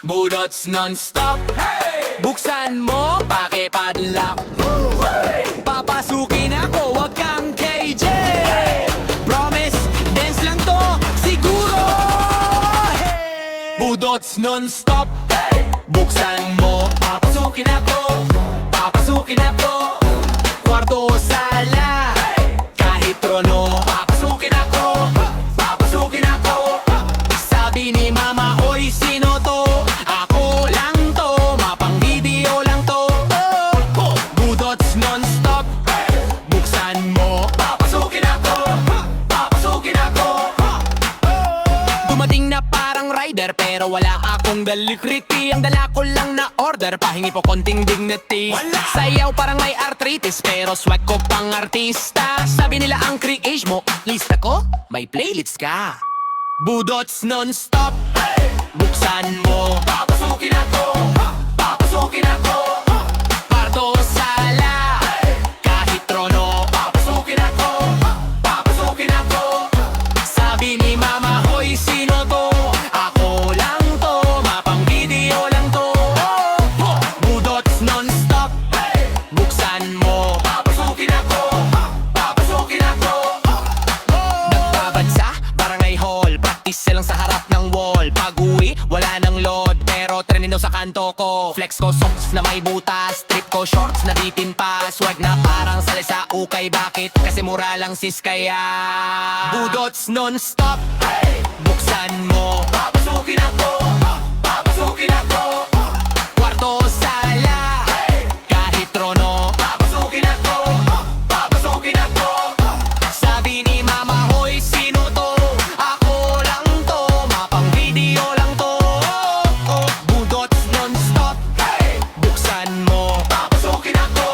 Budots non-stop, hey! Buksan mo, pakipadlock, hey! Papasukin ako, wag kang KJ, hey! Promise, dance lang to, siguro, hey! Budots non-stop, hey! Buksan mo, papasukin ako, papasukin ako. Kwarto o sala, hey! Kahit trono, papasukin ako, papasukin ako. Sabi ni mama, oy, sino to? Ako lang to, mapang video lang to. Budots non-stop, hey! Buksan mo, papasukin ako, papasukin ako. Dumating na parang rider pero wala akong delicrity. Ang dala ko lang na order, pahingi po konting dignity. Sayaw parang may arthritis pero swag ko pang artista. Sabi nila ang creation mo, lista ko, may playlist ka. Budots non-stop, hey! Buksan mo, papasukin ako, papasukin ako. Kwarto o sala, hey! Kahit trono, papasukin ako, papasukin ako. Sabi ni mama, hoy, sino to? Ako lang to, mapang video lang to. Budots non-stop, hey! Buksan mo, papasukin ako, papasukin ako. Nagbabansa, barangay hall, practice lang sa harap ng wall. Pag-uwi, wala nang load, pero trenin daw sa kanto ko. Flex ko socks na may butas, trip ko shorts na bitin pa. Swag na parang sali sa ukay, bakit? Kasi mura lang sis kaya. Budots non-stop, hey! Buksan mo, papasukin ako, papasukin ako. Kwarto o sala, hey! Kahit trono, papasukin ako, papasukin ako. Sabi ni mama, hoy, sino to? Ako lang to, mapang video lang to. Budots non-stop, hey! Buksan mo, papasukin ako,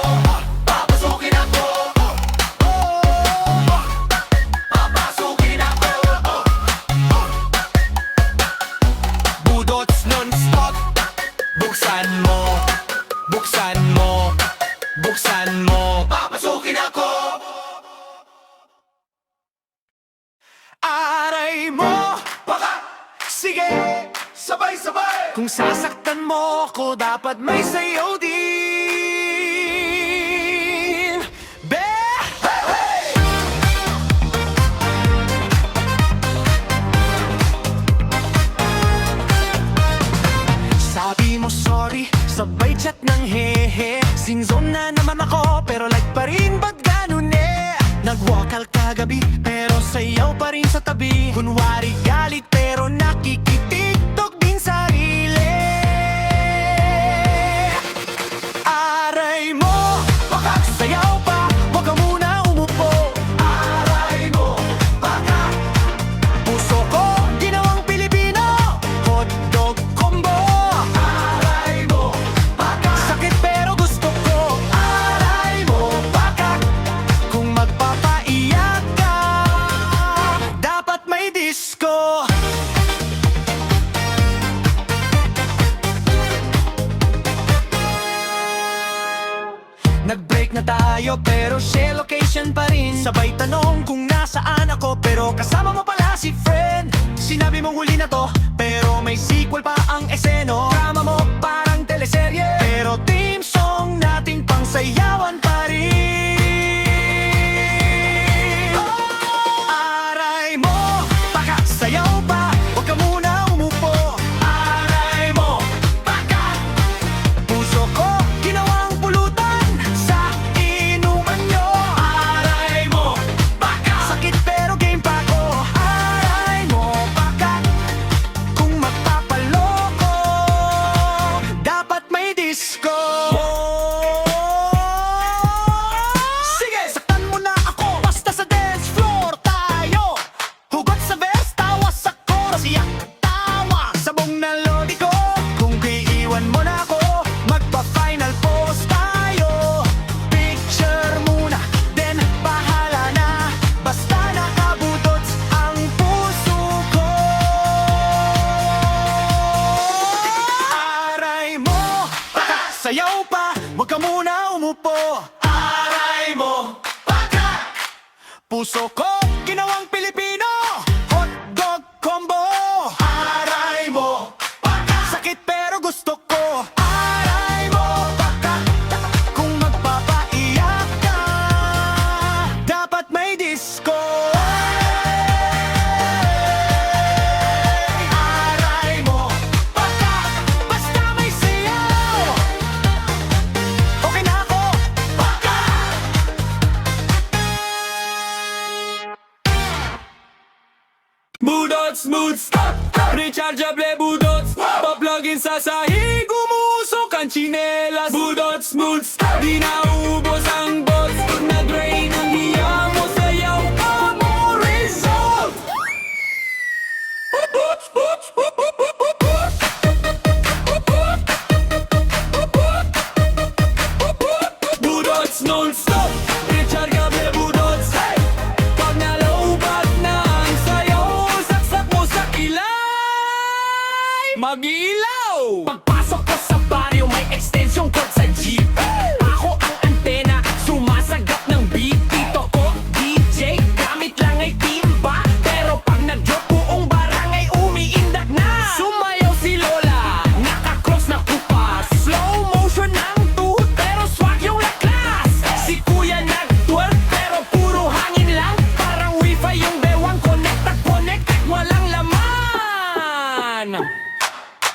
papasukin ako. Papasukin ako. Budots non-stop, buksan mo, buksan mo, buksan mo. Papasukin ako. Aray mo, baka, sige, sabay-sabay. Kung sasaktan mo ako, dapat may sayaw din. Be, hey, hey! Sabi mo sorry, sabay chat ng hehe. Sinzone na naman ako, pero like pa rin, ba't ganun eh? Nag-walk out kagabi, pero sayaw pa rin sa tabi. Kunwari galit, pero nakikitiktok din sarili. Aray mo, baka sayaw pa, wag ka muna umupo. Aray mo, baka puso ko, ginawang Pilipino, hotdog combo. Aray mo, baka sakit pero gusto ko. Aray mo, baka kung magpapaiyak ka, dapat may disco. Nag-break na tayo pero share location pa rin. Sabay tanong kung nasaan ako, pero kasama mo pala si friend. Sinabi mong huli na to, pero may sequel pa ang eseno. Drama mo parang teleserye, pero team song nating pangsayawan pa rin. Aray mo, baka sayaw pa, wag ka muna umupo. Aray mo, baka puso ko, ginawang pulutan sa inuman nyo. Aray mo, baka sakit pero game pa ko. Aray mo, baka kung magpapaloko, dapat may disco. Sige, saktan mo na ako, basta sa dance floor tayo. Hugot sa verse, tawa sa chorus, iyak tawa. Sabong na lodi ko, kung iiwan mo na ako, magpa-final pose tayo. Picture muna, then bahala na, basta nakabudots ang puso ko. Aray mo, baka sayaw pa, wag ka muna umupo. Aray mo, baka puso ko, ginawang Pilipino, hotdog combo. Aray mo, baka sakit pero Budots Moods Rechargeable budots Pa-plugin sa sahig Umusok ang tsinelas Budots Moods Di naubos ang bots Pag na-drain ang hiya mo Sayaw ka mo result Budots non-stop Rechargeable budots Pag nalaubat na ang sayaw Saksak mo sa kilay Mag-ilaw Pagpasok ko sa baryo, may extension cord sa jeep. Ako ang antena, sumasagat ng beat. Dito ko, DJ, gamit lang ay timba. Pero pag nag-drop, buong barangay umiindak na. Sumayaw si Lola, nakakross na kupas. Slow motion ang tuhod, pero swag yung laklas. Si Kuya nag-twerk, pero puro hangin lang. Parang wifi yung bewang, connect at connect, walang laman.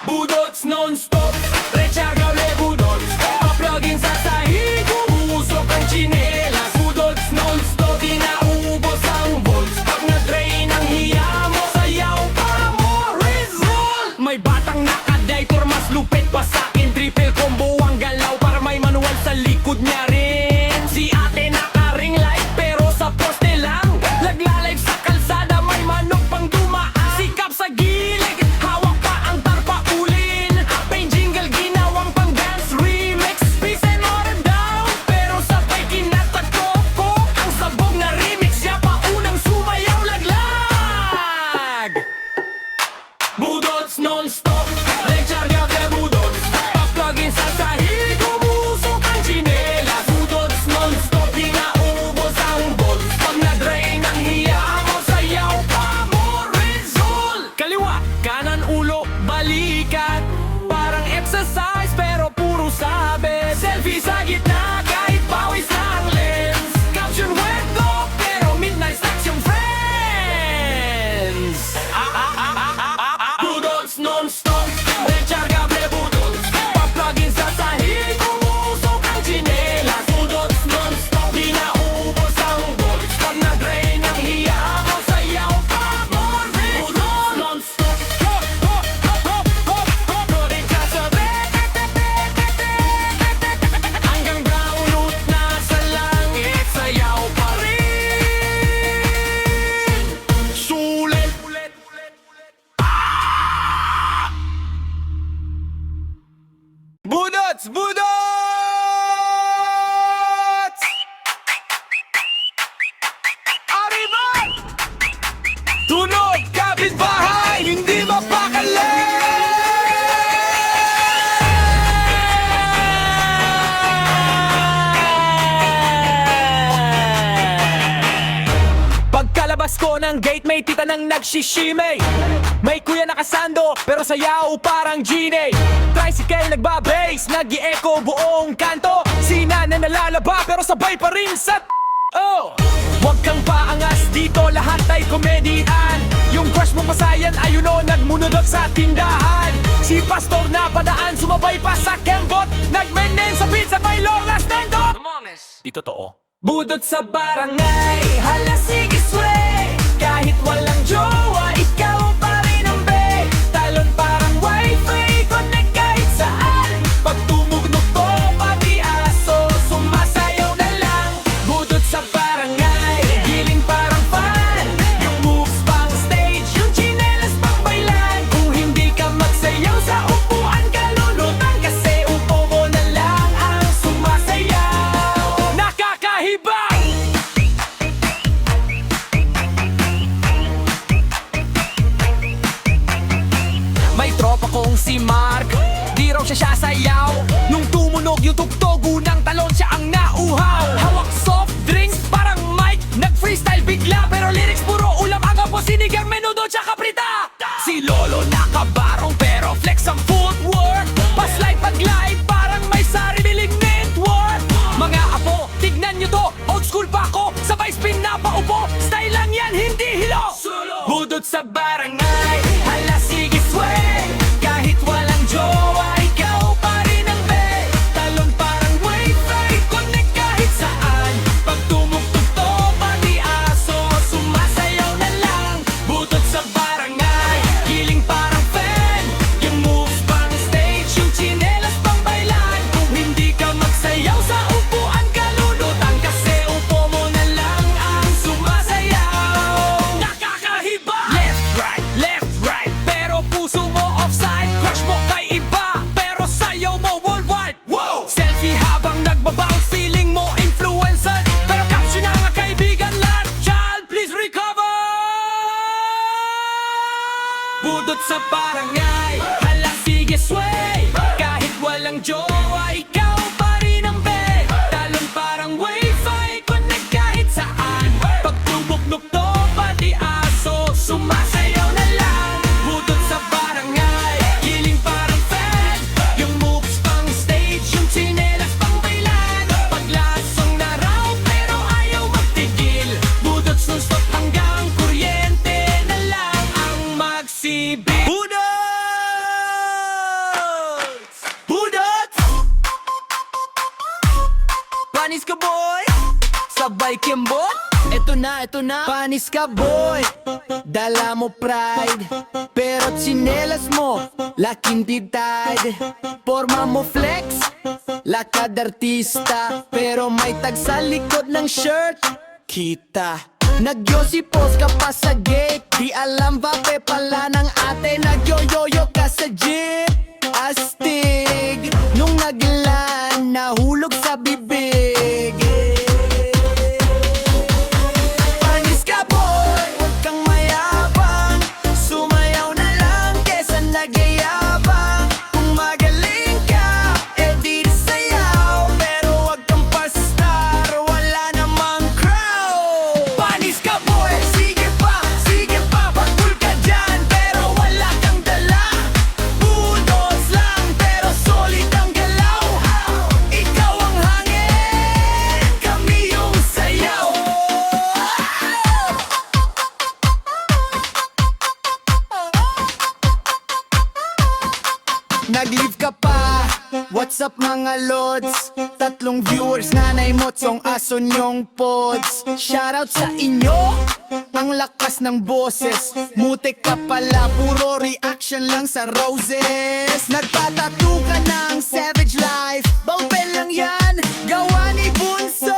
Budots non-stop Rechargeable budots Pa-plugin sa sahig Umusok ang tsinelas Budots non-stop Di naubos ang volts Pag na-drain ang hiya mo Sayaw ka mo result May batang naka-diaper, mas lupit pa sa'kin. Triple combo ang galaw para may manual sa likod niya rin. Si ate naka-ring light pero sa poste lang. Nagla-live sa kalsada, may manok pang dumaan. Sikap sa gilid, hawak pa ang tarpa ulin. Pain jingle, ginawang pang dance remix. Peace and order down, pero sabay kinatagko ko. Ang sabog na remix, siya pa unang sumayaw laglag. Budots non-stop Rechargeable budots Pa-plugin sa sahig Umusok ang tsinelas Budots non-stop Di naubos ang volts Pag na-drain ang hiya mo Sayaw ka mo result Kaliwa, kanan, ulo, balikat. Parang exercise pero puro sabit. Selfie sa gitna kahit pawis ang lens. Caption wento pero midnight snacks yung friends. Budots non-stop Rechargeable budots Pa-plugin sa sahig Umusok ang tsinelas Budots non-stop Di naubos ang volts Pag na-drain ang hiya mo Sayaw ka mo result Non-stop Hanggang brown out na sa langit, sayaw pa rin. Sulit. Budots! Budots! Arriba! Tunog! Kapitbahay! Hindi mapakali! Pagkalabas ko ng gate, may tita nang nagsishimay. May kuya nakasando, pero sayaw parang genie. Tricycle nagbabase, nag-i-echo buong kanto. Si Nana nalalaba, pero sabay pa rin sa oh! Huwag kang paangas dito, lahat ay komedian. Yung crush mo pasayan, ayun o, nagmunodot sa tindahan. Si Pastor na padaan, sumabay pa sa kembot. Nagmenen sa pizza, may longas nendo. Di totoo. Budot sa barangay, hala sige sway. Kahit walang jowa, ikaw pa rin ang bae. Talon parang wifi, connect kahit saan. Pag tumugnog to, pati aso, sumasayaw na lang. Budot sa barangay, giling parang fan. Yung moves pang stage, yung chinelas pang bailan. Kung hindi ka magsayaw sa upuan, kalulutan. Kasi upo mo na lang ang sumasayaw. Nakakahibang! May tropa kong si Mark, di raw siya sayaw. Nung tumunog yung tugtog, unang talon siya ang nauhaw. Hawak soft drinks, parang mic, nag-freestyle bigla. Pero lyrics puro ulam, aga po sinigang, menudo, tsaka prita. Si Lolo nakabarong pero flex ang footwork. Paslide pag-live, parang may sariling network. Mga apo, tignan nyo to, old school pa ako. Sabay spin na paupo, style lang yan, hindi hilo. Budot sa barangay, hala sige sway. Kahit walang jowa, ikaw pa rin ang bae. Talon parang wifi, connect kahit saan. Pag tumugtog to, pati aso, sumasayaw na lang. Budot sa barangay. Budot sa barangay, hala sige sway. Kahit walang jowa, ikaw pa rin ang babe. Talon parang wifi, connect kahit saan. Pagtubok-nuk to, pati aso, sumasayaw na lang. Budot sa barangay, giling parang fan. Yung moves pang stage, yung tsinelas pang bailan. Paglasong na raw, pero ayaw magtigil. Budot non-stop hanggang kuryente na lang ang magsibig. Budots! Budots! Panis ka boy! Sabay kembot! Eto na Panis ka boy! Dala mo pride Pero tsinelas mo laking titad. Forma mo flex lakad artista. Pero may tag sa likod ng shirt kita. Nagyosipos ka pa sa gate. Di alam vape pala ng ate. Nagyoyoyo ka sa jeep. Astig nung naglan, nahulog sa bibig. Panis ka boy, huwag kang mayabang. Sumayaw na lang kesa nagyayabang. Kung magaling ka, edi sayaw. Pero huwag kang pastar, wala namang crowd. Panis ka boy, sige pa, pakul ka dyan. Pero wala kang dala. Budots lang, pero solid ang galaw. Ikaw ang hangin, kami yung sayaw. Nag-leave ka pa, what's up mga lods? Tatlong viewers, nanay mo, tsong aso nyong pods. Shoutout sa inyo, ang lakas ng boses. Mutik ka pala, puro reaction lang sa roses. Nagtatattoo ka ng savage life, bangpel lang yan, gawa ni Bunso.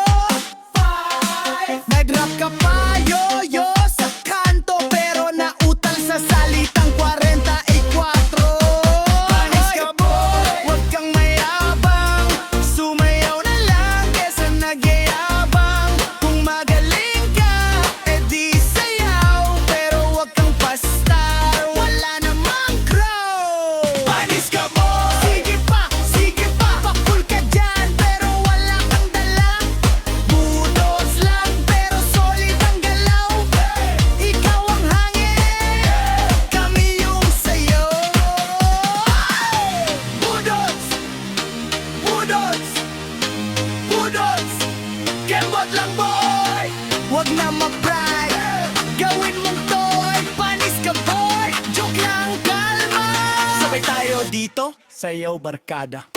Nag-rap ka pa, yo-yo, sa kanto. Pero nautang sa salitang 44. Panis ka boy, huwag kang mayabang. Sumayaw na lang kesa nagyayabang. Kung magaling ka, edi sayaw. Pero huwag kang pastar, wala namang crowd. Panis ka boy, sige pa, pakul ka dyan. Pero wala kang dala. Budots lang, pero solid ang galaw. Ikaw ang hangin, kami yung sayo. Budots! Budots! Budots! Kembot lang boy! Huwag na mag-pride, gawin mong toy. Panis ka boy, joke lang, kalma. Sabay tayo dito, sayaw barkada.